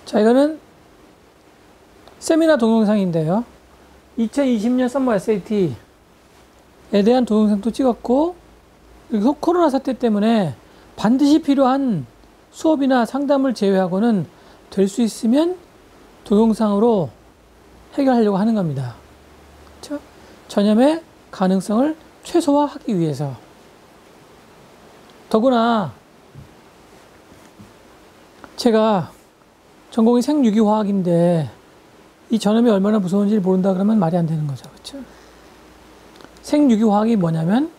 자, 이거는 세미나 동영상인데요. 2020년 썸머 SAT에 대한 동영상도 찍었고, 그리고 코로나 사태 때문에 반드시 필요한 수업이나 상담을 제외하고는 될 수 있으면 동영상으로 해결하려고 하는 겁니다. 그렇죠? 전염의 가능성을 최소화하기 위해서. 더구나 제가 전공이 생유기화학인데 이 전염이 얼마나 무서운지 모른다 그러면 말이 안 되는 거죠. 그렇죠? 생유기화학이 뭐냐면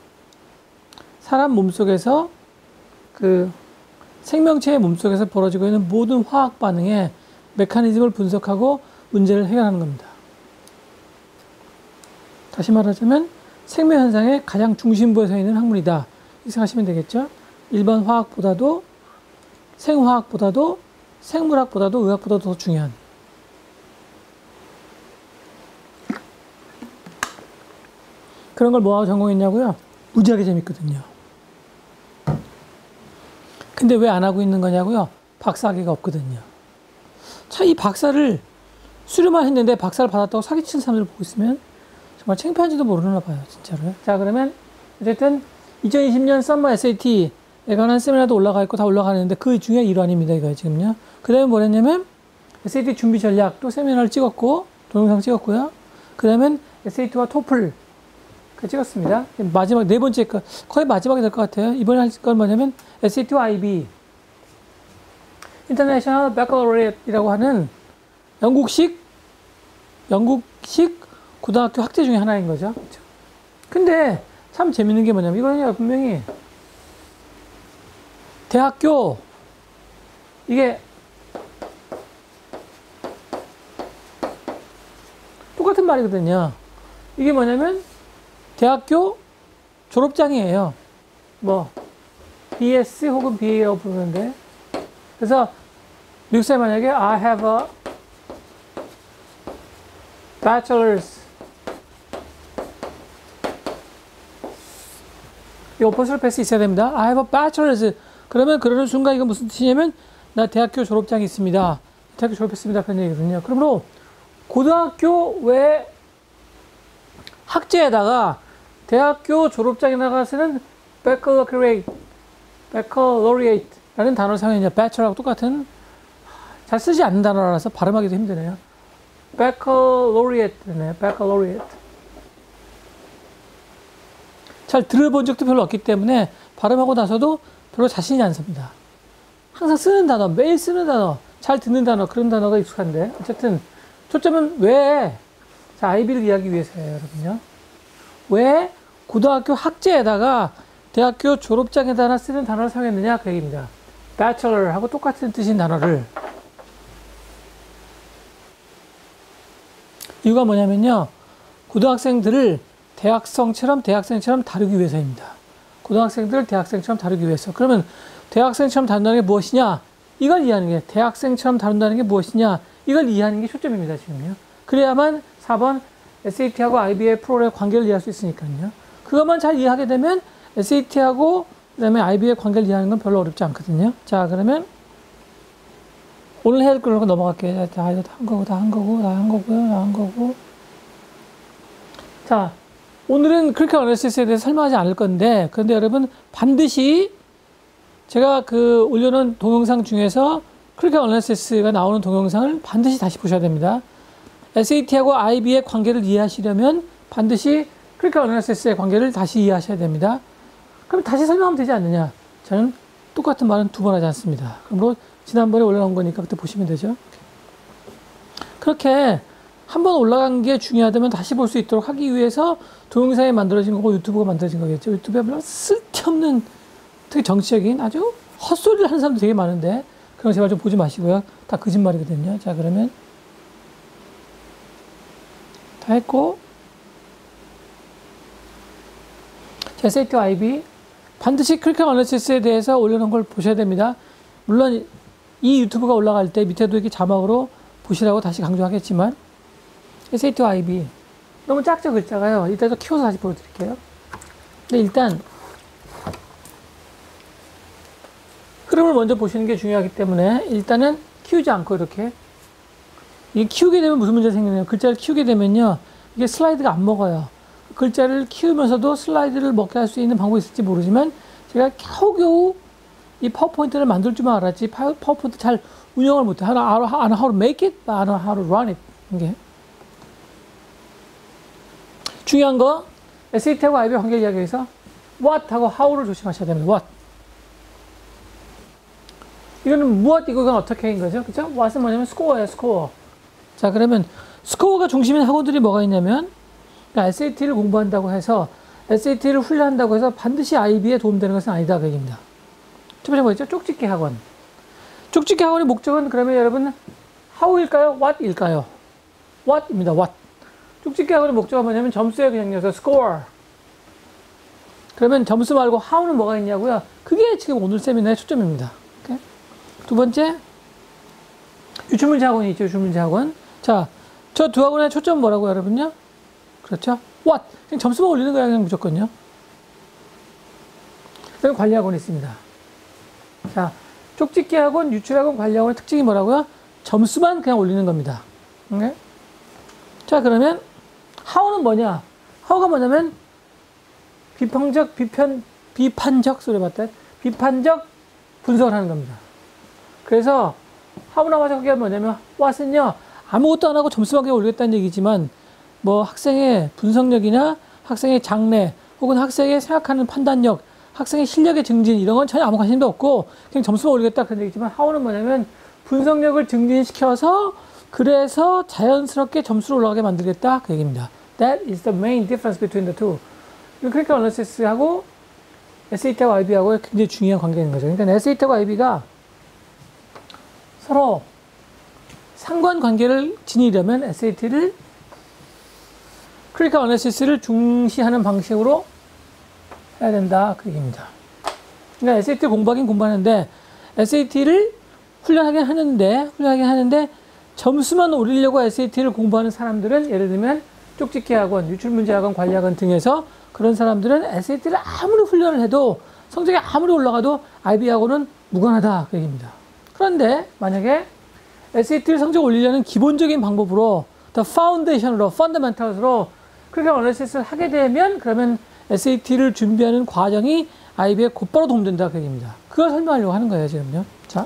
사람 몸속에서 그 생명체의 몸속에서 벌어지고 있는 모든 화학 반응의 메커니즘을 분석하고 문제를 해결하는 겁니다. 다시 말하자면 생명 현상의 가장 중심부에 서 있는 학문이다. 이렇게 생각하시면 되겠죠? 일반 화학보다도 생화학보다도 생물학보다도 의학보다도 더 중요한. 그런 걸 뭐하고 전공했냐고요? 무지하게 재밌거든요. 근데 왜 안 하고 있는 거냐고요? 박사학위가 없거든요. 자, 이 박사를 수료만 했는데 박사를 받았다고 사기치는 사람들을 보고 있으면 정말 창피한지도 모르나 봐요, 진짜로. 자, 그러면 어쨌든 2020년 썸머 SAT에 관한 세미나도 올라가 있고 다 올라가는데 그 중에 일환입니다, 이거 지금요. 그 다음에 뭐랬냐면 SAT 준비 전략도 세미나를 찍었고 동영상 찍었고요. 그 다음엔 SAT와 토플 찍었습니다. 마지막 네 번째 거 거의 마지막이 될 것 같아요. 이번에 할 건 뭐냐면 SAT와 IB International Baccalaureate이라고 하는 영국식 고등학교 학제 중에 하나인 거죠. 그렇죠? 근데 참 재밌는 게 뭐냐면 이거는 분명히 대학교 이게 똑같은 말이거든요. 이게 뭐냐면 대학교 졸업장이에요. 뭐 BS 혹은 BA라고 부르는데 그래서 미국사에 만약에 I have a bachelor's 이 오퍼셜 패스 있어야 됩니다. I have a bachelor's 그러면 그러는 순간 이거 무슨 뜻이냐면 나 대학교 졸업장이 있습니다. 대학교 졸업했습니다. 그런 얘기거든요. 그러므로 고등학교 외 학제에다가 대학교 졸업장에 나가서는 baccalaureate라는 단어를 사용했냐. bachelor하고 똑같은 잘 쓰지 않는 단어라서 발음하기도 힘드네요. baccalaureate네. baccalaureate. 잘 들어본 적도 별로 없기 때문에 발음하고 나서도 별로 자신이 안 섭니다. 항상 쓰는 단어, 매일 쓰는 단어, 잘 듣는 단어, 그런 단어가 익숙한데 어쨌든 초점은 왜 자, 아이비를 이해하기 위해서예요, 여러분요. 왜 고등학교 학제에다가 대학교 졸업장에다가 쓰는 단어를 사용했느냐 그 얘기입니다. bachelor하고 똑같은 뜻인 단어를. 이유가 뭐냐면요. 고등학생들을 대학생처럼 다루기 위해서입니다. 고등학생들을 대학생처럼 다루기 위해서. 그러면 대학생처럼 다룬다는 게 무엇이냐? 이걸 이해하는 게 대학생처럼 다룬다는 게 무엇이냐? 이걸 이해하는 게 초점입니다, 지금요. 그래야만 4번 SAT하고 IB의 프로그램 관계를 이해할 수 있으니까요. 그것만 잘 이해하게 되면 SAT하고 그다음에 IB의 관계를 이해하는 건 별로 어렵지 않거든요. 자, 그러면 오늘 해야 할 걸로 넘어갈게요. 다 한 거고. 자, 오늘은 크리티컬 어널리시스에 대해서 설명하지 않을 건데, 그런데 여러분 반드시 제가 그 올려놓은 동영상 중에서 크리티컬 어널리시스가 나오는 동영상을 반드시 다시 보셔야 됩니다. SAT하고 IB의 관계를 이해하시려면 반드시 크리티컬 어널리시스의 관계를 다시 이해하셔야 됩니다. 그럼 다시 설명하면 되지 않느냐? 저는 똑같은 말은 두 번 하지 않습니다. 그러므로 지난번에 올라간 거니까 그때 보시면 되죠. 그렇게 한번 올라간 게 중요하다면 다시 볼 수 있도록 하기 위해서 동영상이 만들어진 거고 유튜브가 만들어진 거겠죠. 유튜브에 물론 쓸데없는 특히 정치적인 아주 헛소리를 하는 사람도 되게 많은데 그런 거 제발 좀 보지 마시고요. 다 거짓말이거든요. 자, 그러면 다 했고 자, SAT, IB 반드시 크리티컬 어널리시스에 대해서 올려놓은 걸 보셔야 됩니다. 물론 이 유튜브가 올라갈 때 밑에도 이렇게 자막으로 보시라고 다시 강조하겠지만 SAT, IB 너무 작죠, 글자가요. 이따가 키워서 다시 보여드릴게요. 근데 일단 흐름을 먼저 보시는 게 중요하기 때문에 일단은 키우지 않고 이렇게. 이게 키우게 되면 무슨 문제가 생기냐면 글자를 키우게 되면요. 이게 슬라이드가 안 먹어요. 글자를 키우면서도 슬라이드를 먹게 할 수 있는 방법이 있을지 모르지만 제가 겨우겨우 이 파워포인트를 만들 줄만 알았지 파워포인트 잘 운영을 못해. I know how to make it, but I know how to run it. 이게. 중요한 거 SAT하고 IB 관계 이야기에서 what하고 how를 조심하셔야 됩니다. what. 이거는 무엇, 이건 어떻게 인 거죠? 그죠? what은 뭐냐면 score예요, score. 자, 그러면 스코어가 중심인 학원들이 뭐가 있냐면 그러니까 SAT를 공부한다고 해서 SAT를 훈련한다고 해서 반드시 IB에 도움되는 것은 아니다 그 얘기입니다. 첫 번째 뭐였죠? 쪽집게 학원. 쪽집게 학원의 목적은 그러면 여러분 how일까요? what일까요? what입니다. what. 쪽집게 학원의 목적은 뭐냐면 점수에 그냥 이어서 score. 그러면 점수 말고 how는 뭐가 있냐고요? 그게 지금 오늘 세미나의 초점입니다. 오케이? 두 번째 유출문제 학원이 있죠. 유출문제 학원. 자, 저 두 학원의 초점은 뭐라고 여러분요? 그렇죠? what. 그냥 점수만 올리는 거야 그냥 무조건요. 그다음에 관리 학원이 있습니다. 자, 쪽집게 학원, 유출학원, 관리 학원의 특징이 뭐라고요? 점수만 그냥 올리는 겁니다. 오케이? 자, 그러면 how는 뭐냐? how가 뭐냐면 비판적 소리 봤다. 비판적 분석을 하는 겁니다. 그래서 how나 what이 뭐냐면 what은요 아무것도 안 하고 점수만 그냥 올리겠다는 얘기지만 뭐 학생의 분석력이나 학생의 장래 혹은 학생의 생각하는 판단력, 학생의 실력의 증진 이런 건 전혀 아무 관심도 없고 그냥 점수만 올리겠다 그런 얘기지만 how는 뭐냐면 분석력을 증진시켜서 그래서 자연스럽게 점수를 올라가게 만들겠다 그 얘기입니다. That is the main difference between the two. 크리티컬 어널리시스하고 SAT하고 IB하고 굉장히 중요한 관계가 있는 거죠. 그러니까 SAT하고 IB가 서로 상관관계를 지니려면 SAT를 크리티컬 어널리시스를 중시하는 방식으로 해야 된다 그 얘기입니다. 그러니까 SAT 공부하긴 공부하는데 SAT를 훈련하긴 하는데 점수만 올리려고 SAT를 공부하는 사람들은 예를 들면 쪽집게 학원, 유출문제 학원, 관리 학원 등에서 그런 사람들은 SAT를 아무리 훈련을 해도 성적이 아무리 올라가도 IB 학원은 무관하다 그 얘기입니다. 그런데 만약에 SAT를 성적 올리려는 기본적인 방법으로 the foundation으로 fundamentals로 크리티컬 어널리시스를 하게 되면 그러면 SAT를 준비하는 과정이 IB에 곧바로 도움된다 그 얘기입니다. 그걸 설명하려고 하는 거예요 지금요. 자,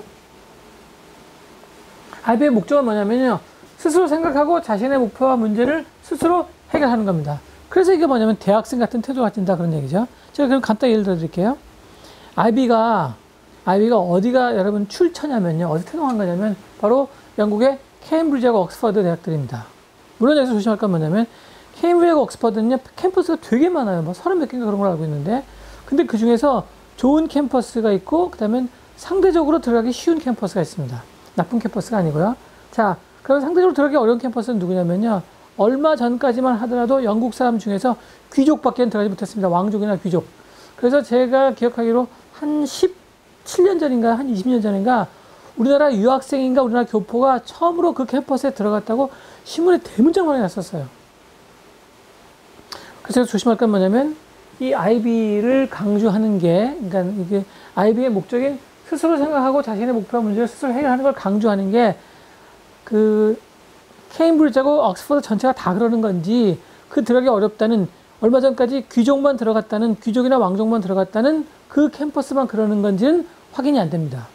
IB의 목적은 뭐냐면요 스스로 생각하고 자신의 목표와 문제를 스스로 해결하는 겁니다. 그래서 이게 뭐냐면 대학생 같은 태도가 가진다 그런 얘기죠. 제가 그럼 간단히 예를 들어 드릴게요. IB가 어디가 여러분 출처냐면요. 어디 태동한 거냐면 바로 영국의 케임브리지하고 옥스퍼드 대학들입니다. 물론 여기서 조심할 건 뭐냐면 케임브리지하고 옥스퍼드는요. 캠퍼스가 되게 많아요. 뭐 30몇 개인가 그런 걸 알고 있는데 근데 그 중에서 좋은 캠퍼스가 있고 그 다음에 상대적으로 들어가기 쉬운 캠퍼스가 있습니다. 나쁜 캠퍼스가 아니고요. 자, 그럼 상대적으로 들어가기 어려운 캠퍼스는 누구냐면요. 얼마 전까지만 하더라도 영국 사람 중에서 귀족밖에 들어가지 못했습니다. 왕족이나 귀족. 그래서 제가 기억하기로 한 17년 전인가 한 20년 전인가 우리나라 유학생인가 우리나라 교포가 처음으로 그 캠퍼스에 들어갔다고 신문에 대문짝만이 났었어요. 그래서 조심할 건 뭐냐면 이 IB를 강조하는 게 그러니까 이게 IB의 목적인 스스로 생각하고 자신의 목표와 문제를 스스로 해결하는 걸 강조하는 게 그 케임브리지하고 옥스퍼드 전체가 다 그러는 건지 그 들어가기 어렵다는 얼마 전까지 귀족만 들어갔다는 귀족이나 왕족만 들어갔다는 그 캠퍼스만 그러는 건지는 확인이 안 됩니다.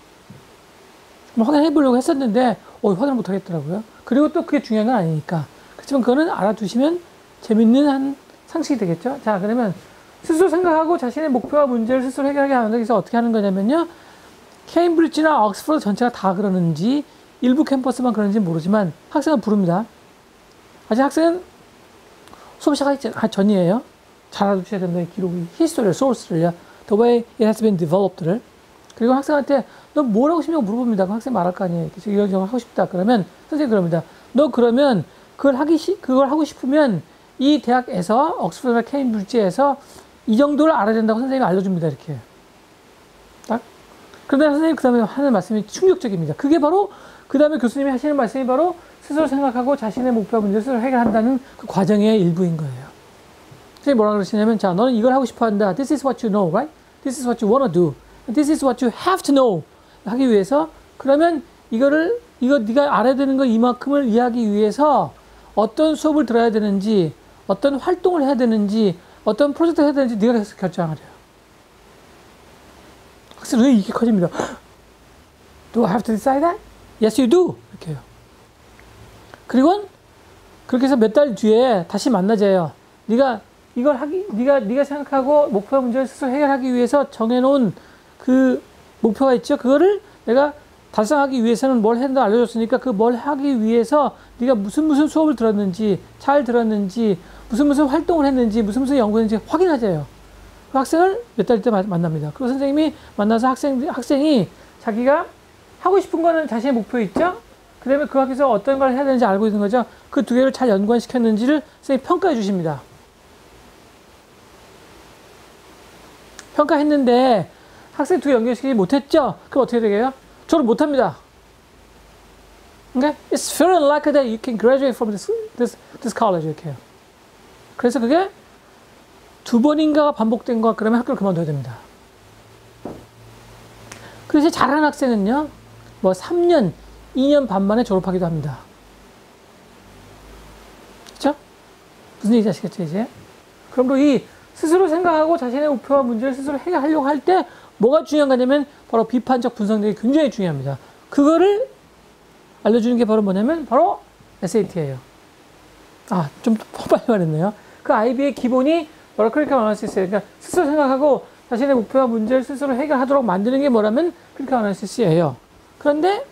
확인해 보려고 했었는데 확인을 못 하겠더라고요. 그리고 또 그게 중요한 건 아니니까. 그렇지만 그거는 알아두시면 재밌는 한 상식이 되겠죠. 자, 그러면 스스로 생각하고 자신의 목표와 문제를 스스로 해결하게 하는 데서 어떻게 하는 거냐면요. 케임브리지나 옥스퍼드 전체가 다 그러는지 일부 캠퍼스만 그런지 모르지만 학생은 부릅니다. 아직 학생은 수업 시작하기 전이에요. 잘 알아두셔야 됩니다. 기록이, 히스토리를, 소스를요. The way it has been developed를. 그리고 학생한테 너 뭘 하고 싶냐고 물어봅니다. 그럼 학생이 말할 거 아니에요. 이런 거 하고 싶다. 그러면 선생님이 그럽니다. 너 그러면 그걸 하고 싶으면 이 대학에서 옥스퍼드나 케임브리지에서 이 정도를 알아야 된다고 선생님이 알려줍니다. 이렇게. 딱. 그런데 선생님이 그 다음에 하는 말씀이 충격적입니다. 그게 바로 그 다음에 교수님이 하시는 말씀이 바로 스스로 생각하고 자신의 목표와 문제를 스스로 해결한다는 그 과정의 일부인 거예요. 선생님이 뭐라 그러시냐면 자, 너는 이걸 하고 싶어 한다. This is what you know, right? This is what you want to do. This is what you have to know. 하기 위해서 그러면 이거를 이거 네가 알아야 되는 거 이만큼을 이해하기 위해서 어떤 수업을 들어야 되는지, 어떤 활동을 해야 되는지, 어떤 프로젝트를 해야 되는지 네가 계속 결정하래요. 학생은 왜 이게 커집니다. Do I have to decide that? Yes, you do. 이렇게 해요. 그리고 그렇게 해서 몇 달 뒤에 다시 만나자요. 네가 생각하고 목표 문제를 스스로 해결하기 위해서 정해놓은 그 목표가 있죠. 그거를 내가 달성하기 위해서는 뭘 했는지 알려줬으니까 그 뭘 하기 위해서 네가 무슨 수업을 들었는지, 잘 들었는지, 무슨 활동을 했는지, 무슨 연구했는지 확인하자요. 그 학생을 몇 달 뒤에 만납니다. 그 선생님이 만나서 학생이 자기가 하고 싶은 거는 자신의 목표 있죠? 그 다음에 그 학교에서 어떤 걸 해야 되는지 알고 있는 거죠. 그 두 개를 잘 연관시켰는지를 선생님이 평가해 주십니다. 평가했는데 학생 두 개 연결시키지 못했죠? 그럼 어떻게 되게요? 졸업 못합니다. Okay? It's very unlikely that you can graduate from this college. 이렇게 해요. 그래서 그게 두 번인가가 반복된 거 그러면 학교를 그만둬야 됩니다. 그래서 잘하는 학생은요, 뭐 3년, 2년 반 만에 졸업하기도 합니다. 그렇죠? 무슨 얘기인지 아시겠죠, 이제? 그럼 이 스스로 생각하고 자신의 목표와 문제를 스스로 해결하려고 할 때 뭐가 중요한 거냐면 바로 비판적 분석력이 굉장히 중요합니다. 그거를 알려주는 게 바로 뭐냐면 바로 SAT예요. 아, 좀 빨리 말했네요. 그 IB의 기본이 바로 크리티컬 어널리시스예요. 그러니까 스스로 생각하고 자신의 목표와 문제를 스스로 해결하도록 만드는 게 뭐라면 크리티컬 어널리시스예요. 그런데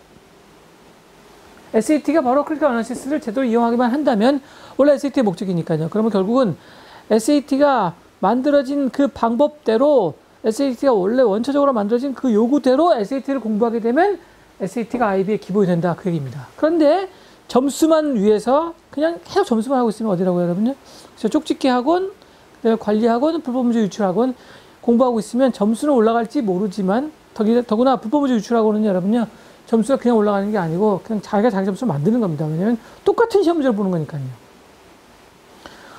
SAT가 바로 크리티컬 어널리시스를 제대로 이용하기만 한다면 원래 SAT의 목적이니까요. 그러면 결국은 SAT가 만들어진 그 방법대로 SAT가 원래 원초적으로 만들어진 그 요구대로 SAT를 공부하게 되면 SAT가 IB의 기본이 된다. 그 얘기입니다. 그런데 점수만 위해서 그냥 계속 점수만 하고 있으면 어디라고요, 여러분요? 그래서 쪽집게 학원, 관리학원, 불법문제 유출학원 공부하고 있으면 점수는 올라갈지 모르지만 더구나 불법문제 유출학원은요, 여러분요, 점수가 그냥 올라가는 게 아니고 그냥 자기가 자기 점수를 만드는 겁니다. 왜냐면 똑같은 시험 문제를 보는 거니까요.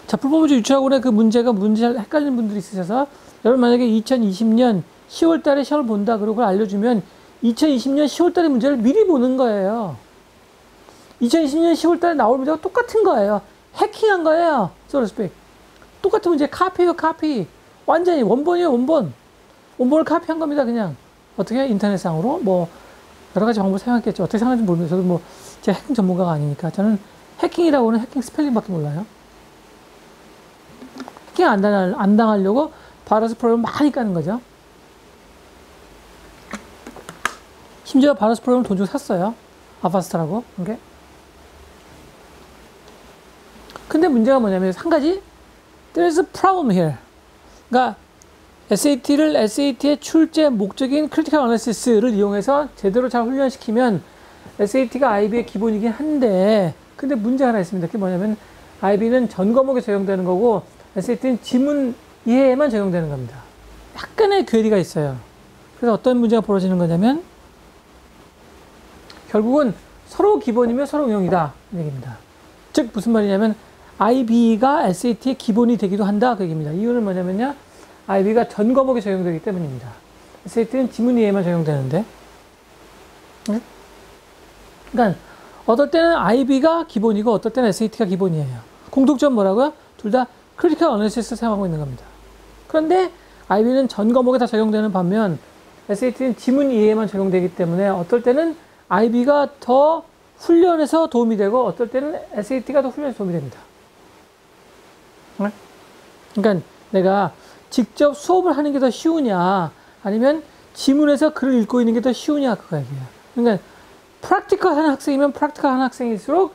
자, 불법문제 유출학원의 그 문제 헷갈리는 분들이 있으셔서 여러분 만약에 2020년 10월 달에 시험을 본다 그러고 그걸 알려주면 2020년 10월 달에 문제를 미리 보는 거예요. 2020년 10월 달에 나올 문제가 똑같은 거예요. 해킹한 거예요. so to speak. 똑같은 문제 카피예요, 카피. 완전히 원본이에요, 원본. 원본을 카피한 겁니다, 그냥. 어떻게 인터넷상으로 뭐 여러 가지 방법을 사용했겠죠. 어떻게 사용하는지 모르겠어요. 저도 뭐 제가 해킹 전문가가 아니니까 저는 해킹이라고는 해킹 스펠링밖에 몰라요. 해킹 안 당하려고 바이러스 프로그램을 많이 까는 거죠. 심지어 바이러스 프로그램을 돈 주고 샀어요. 아바스트라고. 이게. 근데 문제가 뭐냐면 한 가지 There's a problem here. 그러니까 SAT의 출제 목적인 크리티컬 어널리시스를 이용해서 제대로 잘 훈련시키면 SAT가 IB의 기본이긴 한데 근데 문제 하나 있습니다. 그게 뭐냐면 IB는 전 과목에 적용되는 거고 SAT는 지문 이해에만 적용되는 겁니다. 약간의 괴리가 있어요. 그래서 어떤 문제가 벌어지는 거냐면 결국은 서로 기본이면 서로 응용이다 이 얘기입니다. 즉 무슨 말이냐면 IB가 SAT의 기본이 되기도 한다 그 얘기입니다. 이유는 뭐냐면요. IB가 전 과목에 적용되기 때문입니다. SAT는 지문 이해에만 적용되는데 네? 그러니까 어떨 때는 IB가 기본이고 어떨 때는 SAT가 기본이에요. 공통점 뭐라고요? 둘 다 크리티컬 어널리시스 사용하고 있는 겁니다. 그런데 IB는 전 과목에 다 적용되는 반면 SAT는 지문 이해에만 적용되기 때문에 어떨 때는 IB가 더 훈련에서 도움이 되고 어떨 때는 SAT가 더 훈련에서 도움이 됩니다. 네? 그러니까 내가 직접 수업을 하는 게 더 쉬우냐 아니면 지문에서 글을 읽고 있는 게 더 쉬우냐 그거 얘기예요. 그러니까 프랙티컬한 학생이면 프랙티컬한 학생일수록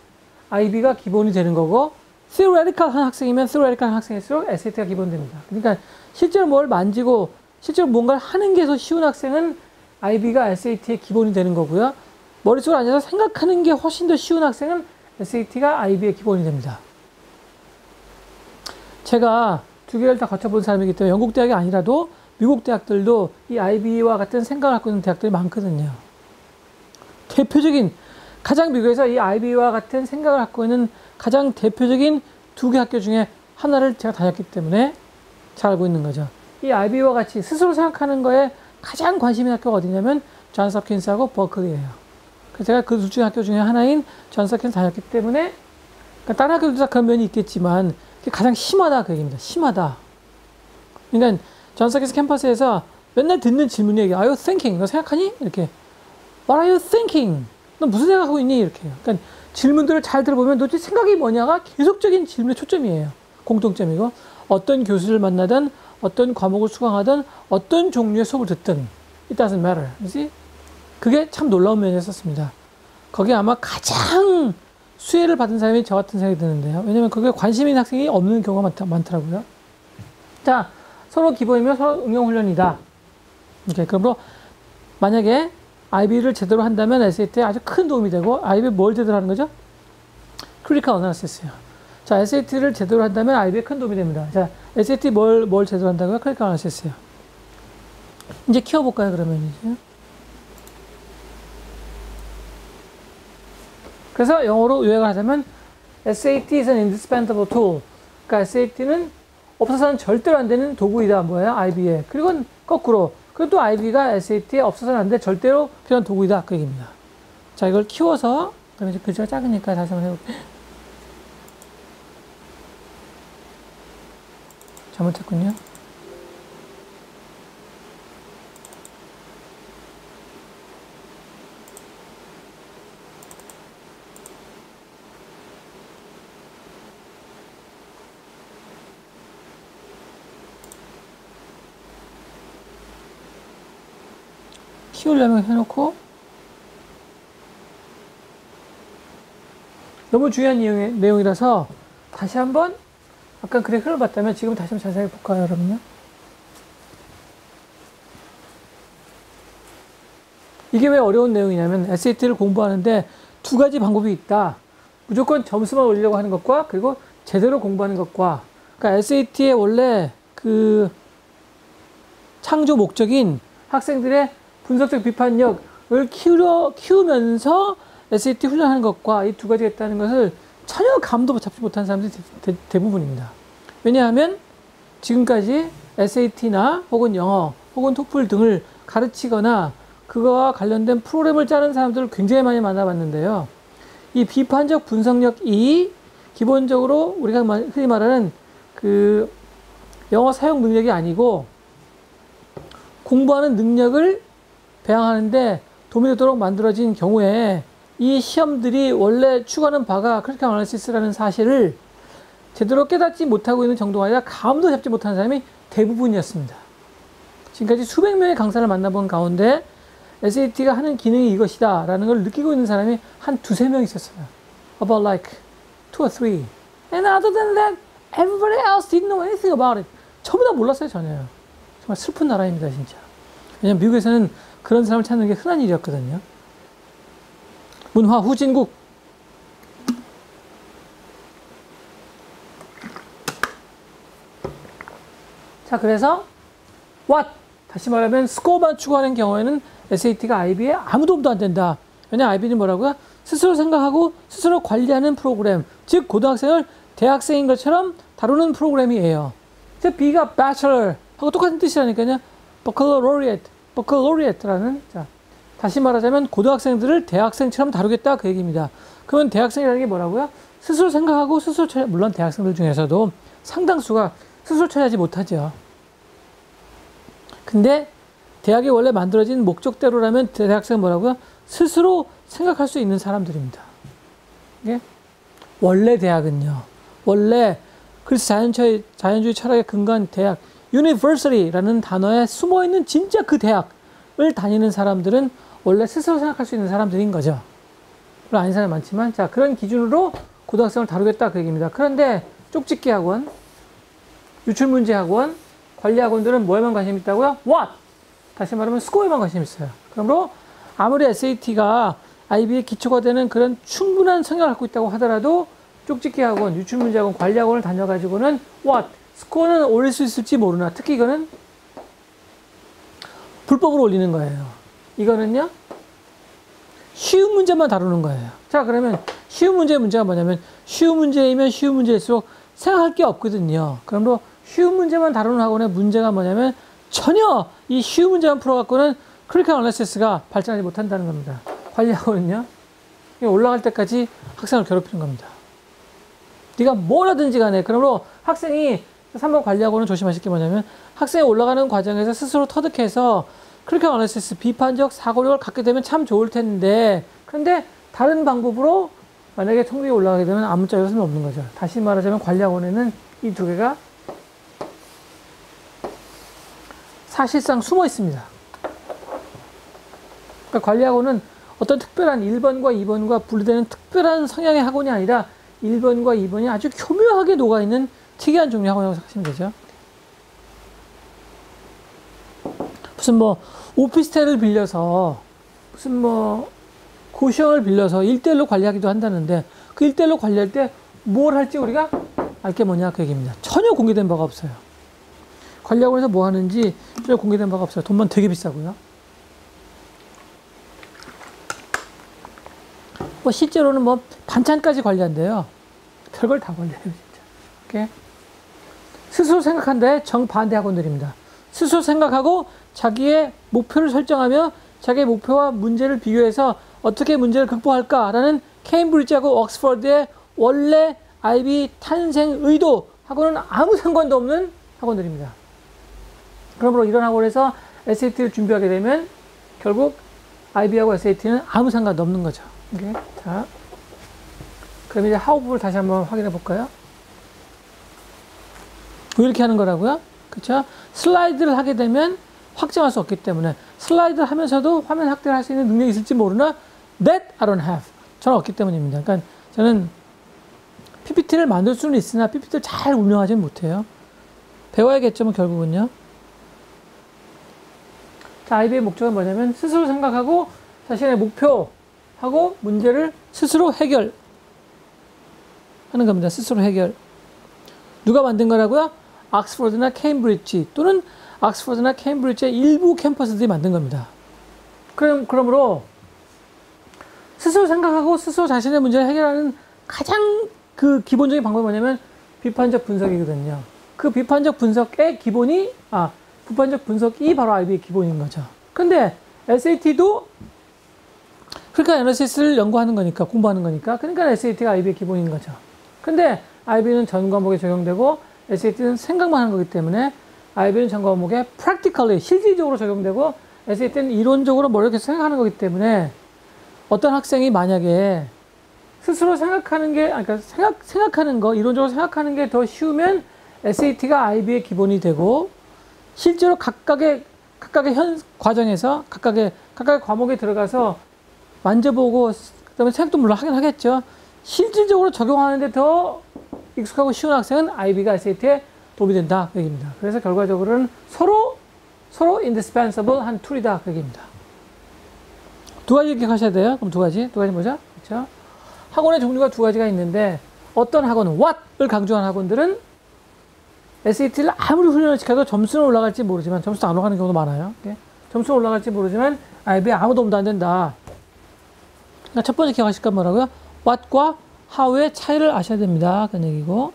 IB가 기본이 되는 거고 theoretical한 학생이면 theoretical한 학생일수록 SAT가 기본됩니다. 그러니까 실제로 뭘 만지고 실제로 뭔가를 하는 게 더 쉬운 학생은 IB가 SAT의 기본이 되는 거고요. 머릿속으로 앉아서 생각하는 게 훨씬 더 쉬운 학생은 SAT가 IB의 기본이 됩니다. 제가 두 개를 다 거쳐본 사람이기 때문에 영국 대학이 아니라도 미국 대학들도 이 IB와 같은 생각을 갖고 있는 대학들이 많거든요. 대표적인 가장 미국에서 이 IB와 같은 생각을 갖고 있는 가장 대표적인 두 개 학교 중에 하나를 제가 다녔기 때문에 잘 알고 있는 거죠. 이 IB와 같이 스스로 생각하는 거에 가장 관심 있는 학교가 어디냐면 존스 홉킨스하고 버클리예요. 그래서 제가 그 둘 중에 학교 중에 하나인 존스홉킨스 다녔기 때문에, 그러니까 다른 학교도 다 그런 면이 있겠지만 그게 가장 심하다 그 얘기입니다. 심하다. 그러니까 존스홉킨스 캠퍼스에서 맨날 듣는 질문이 얘기, Are you thinking? 너 생각하니? 이렇게. What are you thinking? 너 무슨 생각하고 있니? 이렇게. 그러니까 질문들을 잘 들어보면 도대체 생각이 뭐냐가 계속적인 질문의 초점이에요. 공통점이고, 어떤 교수를 만나든, 어떤 과목을 수강하든, 어떤 종류의 수업을 듣든, it doesn't matter. 그치? 그게 참 놀라운 면이었었습니다. 거기에 아마 가장 수혜를 받은 사람이 저 같은 생각이 드는데요. 왜냐면 그게 관심 있는 학생이 없는 경우가 많더라고요. 자, 서로 기본이면 서로 응용훈련이다. 이렇게. 그러므로 만약에 IB를 제대로 한다면 SAT에 아주 큰 도움이 되고, IB 뭘 제대로 하는 거죠? Critical Analysis요. 자, SAT를 제대로 한다면 IB에 큰 도움이 됩니다. 자, SAT 뭘 제대로 한다고요? Critical Analysis요. 이제 키워볼까요, 그러면 이제. 그래서 영어로 요약을 하자면, SAT is an indispensable tool. 그러니까 SAT는 없어서는 절대로 안 되는 도구이다. 뭐예요? IB에. 그리고 거꾸로. 그리고 또 IB가 SAT에 없어서는 안 돼. 절대로 필요한 도구이다. 그 얘기입니다. 자, 이걸 키워서, 그러면 이제 글자가 작으니까 다시 한번 해볼게요. 잘못했군요. 키우려면 해놓고, 너무 중요한 내용이라서 다시 한번 아까 그래프를 봤다면 지금 다시 한번 자세히 볼까요, 여러분요? 이게 왜 어려운 내용이냐면 SAT를 공부하는데 두 가지 방법이 있다. 무조건 점수만 올리려고 하는 것과 그리고 제대로 공부하는 것과. 그러니까 SAT의 원래 그 창조 목적인 학생들의 분석적 비판력을 키우면서 SAT 훈련하는 것과 이 두 가지가 있다는 것을 전혀 감도 잡지 못한 사람들이 대부분입니다. 왜냐하면 지금까지 SAT나 혹은 영어 혹은 토플 등을 가르치거나 그거와 관련된 프로그램을 짜는 사람들을 굉장히 많이 만나봤는데요. 이 비판적 분석력이 기본적으로 우리가 흔히 말하는 그 영어 사용 능력이 아니고 공부하는 능력을 배양하는데 도움이 되도록 만들어진 경우에 이 시험들이 원래 추구하는 바가 크리티컬 애널리시스라는 사실을 제대로 깨닫지 못하고 있는 정도가 아니라 감도 잡지 못하는 사람이 대부분이었습니다. 지금까지 수백 명의 강사를 만나본 가운데 SAT가 하는 기능이 이것이다 라는 걸 느끼고 있는 사람이 한 두세 명 있었어요. About like 2 or 3. And other than that, everybody else didn't know anything about it. 전부 다 몰랐어요, 전혀요. 정말 슬픈 나라입니다, 진짜. 왜냐면 미국에서는 그런 사람을 찾는 게 흔한 일이었거든요. 문화 후진국. 자, 그래서 what? 다시 말하면 스코어만 추구하는 경우에는 SAT가 IB에 아무 도움도 안 된다. 왜냐면 IB는 뭐라고요? 스스로 생각하고 스스로 관리하는 프로그램. 즉 고등학생을 대학생인 것처럼 다루는 프로그램이에요. 즉 B가 bachelor 하고 똑같은 뜻이라니까요. baccalaureate라는, 자, 다시 말하자면 고등학생들을 대학생처럼 다루겠다 그 얘기입니다. 그러면 대학생이라는 게 뭐라고요? 스스로 생각하고 스스로 물론 대학생들 중에서도 상당수가 스스로 처리하지 못하죠. 근데 대학이 원래 만들어진 목적대로라면 대학생은 뭐라고요? 스스로 생각할 수 있는 사람들입니다. 예? 원래 대학은요. 원래 그래서 자연주의 철학의 근간 대학, university라는 단어에 숨어있는 진짜 그 대학을 다니는 사람들은 원래 스스로 생각할 수 있는 사람들인 거죠. 물론 아닌 사람이 많지만, 자, 그런 기준으로 고등학생을 다루겠다 그 얘기입니다. 그런데 쪽집기 학원, 유출문제 학원, 관리 학원들은 뭐에만 관심 있다고요? What? 다시 말하면 스코어에만 관심 있어요. 그러므로 아무리 SAT가 IB의 기초가 되는 그런 충분한 성향을 갖고 있다고 하더라도 쪽집기 학원, 유출문제 학원, 관리 학원을 다녀가지고는 what? 스코어는 올릴 수 있을지 모르나. 특히 이거는 불법으로 올리는 거예요. 이거는요, 쉬운 문제만 다루는 거예요. 자, 그러면 쉬운 문제가 뭐냐면 쉬운 문제이면 쉬운 문제일수록 생각할 게 없거든요. 그러므로 쉬운 문제만 다루는 학원의 문제가 뭐냐면 전혀 이 쉬운 문제만 풀어갖고는 크리티컬 애널리시스가 발전하지 못한다는 겁니다. 관리학원은요, 올라갈 때까지 학생을 괴롭히는 겁니다. 네가 뭘 하든지 간에, 그러므로 학생이 3번 관리학원은 조심하실 게 뭐냐면, 학생이 올라가는 과정에서 스스로 터득해서 크리티컬 어널리시스, 비판적 사고력을 갖게 되면 참 좋을 텐데, 그런데 다른 방법으로 만약에 성적이 올라가게 되면 아무짝에도 소용없는 거죠. 다시 말하자면 관리학원에는 이 두 개가 사실상 숨어 있습니다. 그러니까 관리학원은 어떤 특별한 1번과 2번과 분리되는 특별한 성향의 학원이 아니라 1번과 2번이 아주 교묘하게 녹아있는 특이한 종류의 학원이라고 생각하시면 되죠. 무슨 뭐 오피스텔을 빌려서 무슨 뭐 고시원을 빌려서 1대1로 관리하기도 한다는데, 그 1대1로 관리할 때 뭘 할지 우리가 알 게 뭐냐 그 얘기입니다. 전혀 공개된 바가 없어요. 관리학원에서 뭐 하는지 전혀 공개된 바가 없어요. 돈만 되게 비싸고요. 뭐 실제로는 뭐 반찬까지 관리한대요. 별걸 다 관리해요, 진짜. 오케이? 스스로 생각한데 정반대 학원들입니다. 스스로 생각하고 자기의 목표를 설정하며 자기의 목표와 문제를 비교해서 어떻게 문제를 극복할까라는 케임브리지하고 옥스퍼드의 원래 IB 탄생 의도하고는 아무 상관도 없는 학원들입니다. 그러므로 이런 학원에서 SAT를 준비하게 되면 결국 IB하고 SAT는 아무 상관도 없는 거죠. 오케이? 자, 그럼 이제 하우부를 다시 한번 확인해 볼까요? 왜 이렇게 하는 거라고요? 그쵸? 슬라이드를 하게 되면 확정할 수 없기 때문에 슬라이드를 하면서도 화면 확대를 할 수 있는 능력이 있을지 모르나 that I don't have. 저는 없기 때문입니다. 그러니까 저는 PPT를 만들 수는 있으나 PPT를 잘 운영하지는 못해요. 배워야겠죠, 뭐 결국은요. 자, IB의 목적은 뭐냐면 스스로 생각하고 자신의 목표하고 문제를 스스로 해결하는 겁니다. 스스로 해결. 누가 만든 거라고요? 옥스퍼드나 케임브리지 또는 옥스퍼드나 케임브리지의 일부 캠퍼스들이 만든 겁니다. 그러므로 스스로 생각하고 스스로 자신의 문제를 해결하는 가장 그 기본적인 방법이 뭐냐면 비판적 분석이거든요. 그 비판적 분석의 기본이, 비판적 분석이 바로 IB의 기본인 거죠. 근데 SAT도 그러니까 애널리시스를 연구하는 거니까, 공부하는 거니까, 그러니까 SAT가 IB의 기본인 거죠. 근데 IB는 전 과목에 적용되고 SAT는 생각만 하는 거기 때문에 IB는 전 과목에 practically, 실질적으로 적용되고 SAT는 이론적으로 머리를 생각하는 거기 때문에 어떤 학생이 만약에 스스로 생각하는 게, 그러니까 생각하는 거, 이론적으로 생각하는 게 더 쉬우면 SAT가 IB의 기본이 되고, 실제로 각각의 현 과정에서 각각의 과목에 들어가서 만져보고, 그 다음에 생각도 물론 하긴 하겠죠. 실질적으로 적용하는데 더 익숙하고 쉬운 학생은 IB가 SAT에 도움이 된다. 그 얘기입니다. 그래서 결과적으로는 서로 indispensable 한 툴이다. 그 얘기입니다. 두 가지 기억하셔야 돼요. 그럼 두 가지 뭐죠? 그렇죠? 학원의 종류가 두 가지가 있는데, 어떤 학원은 what을 강조한 학원들은 SAT를 아무리 훈련을 시켜도 점수는 올라갈지 모르지만, 점수도 안 올라가는 경우도 많아요. 점수는 올라갈지 모르지만 IB에 아무 도움도 안 된다. 그러니까 첫 번째 기억하실 건 뭐라고요? what과 how의 차이를 아셔야 됩니다. 그런 얘기고.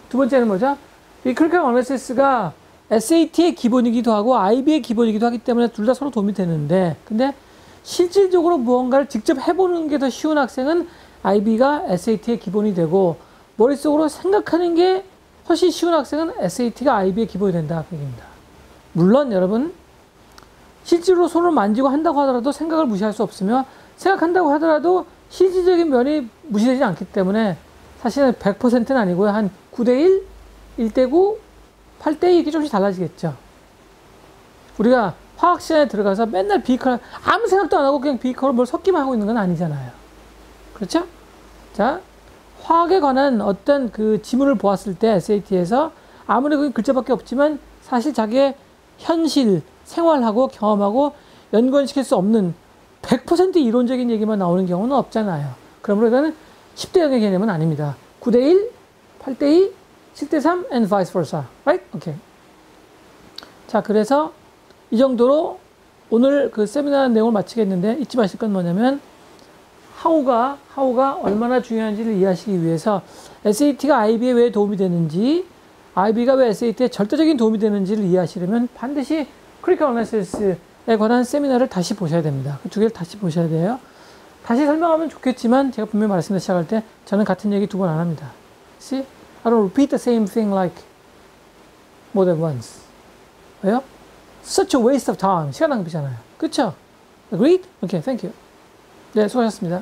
두 번째는 뭐죠? 이 크리티컬 어널리시스가 SAT의 기본이기도 하고 IB의 기본이기도 하기 때문에 둘 다 서로 도움이 되는데, 근데 실질적으로 무언가를 직접 해보는 게 더 쉬운 학생은 IB가 SAT의 기본이 되고, 머릿속으로 생각하는 게 훨씬 쉬운 학생은 SAT가 IB의 기본이 된다. 그 얘기입니다. 물론 여러분, 실제로 손을 만지고 한다고 하더라도 생각을 무시할 수 없으며, 생각한다고 하더라도 실질적인 면이 무시되지 않기 때문에 사실은 100%는 아니고요. 한 9대1, 1대9, 8대2 이렇게 조금씩 달라지겠죠. 우리가 화학 시간에 들어가서 맨날 비커를 아무 생각도 안 하고 그냥 비커로 뭘 섞기만 하고 있는 건 아니잖아요. 그렇죠? 자, 화학에 관한 어떤 그 지문을 보았을 때 SAT에서 아무리 그 글자밖에 없지만 사실 자기의 현실, 생활하고 경험하고 연관시킬 수 없는 100% 이론적인 얘기만 나오는 경우는 없잖아요. 그러므로 이거는 10대 0의 개념은 아닙니다. 9대1, 8대2, 7대3 and vice versa. Right? Okay. 자, 그래서 이 정도로 오늘 그 세미나 내용을 마치겠는데, 잊지 마실 건 뭐냐면 how가 얼마나 중요한지를 이해하시기 위해서 SAT가 IB에 왜 도움이 되는지, IB가 왜 SAT에 절대적인 도움이 되는지를 이해하시려면 반드시 크리티컬 어널리시스 관한 세미나를 다시 보셔야 됩니다. 그 두 개를 다시 보셔야 돼요. 다시 설명하면 좋겠지만 제가 분명히 말했습니다. 시작할 때 저는 같은 얘기 두 번 안 합니다. See? I don't repeat the same thing like more than once. 왜요? Such a waste of time. 시간 낭비잖아요. 그쵸? Agreed? Okay, thank you. 네, 수고하셨습니다.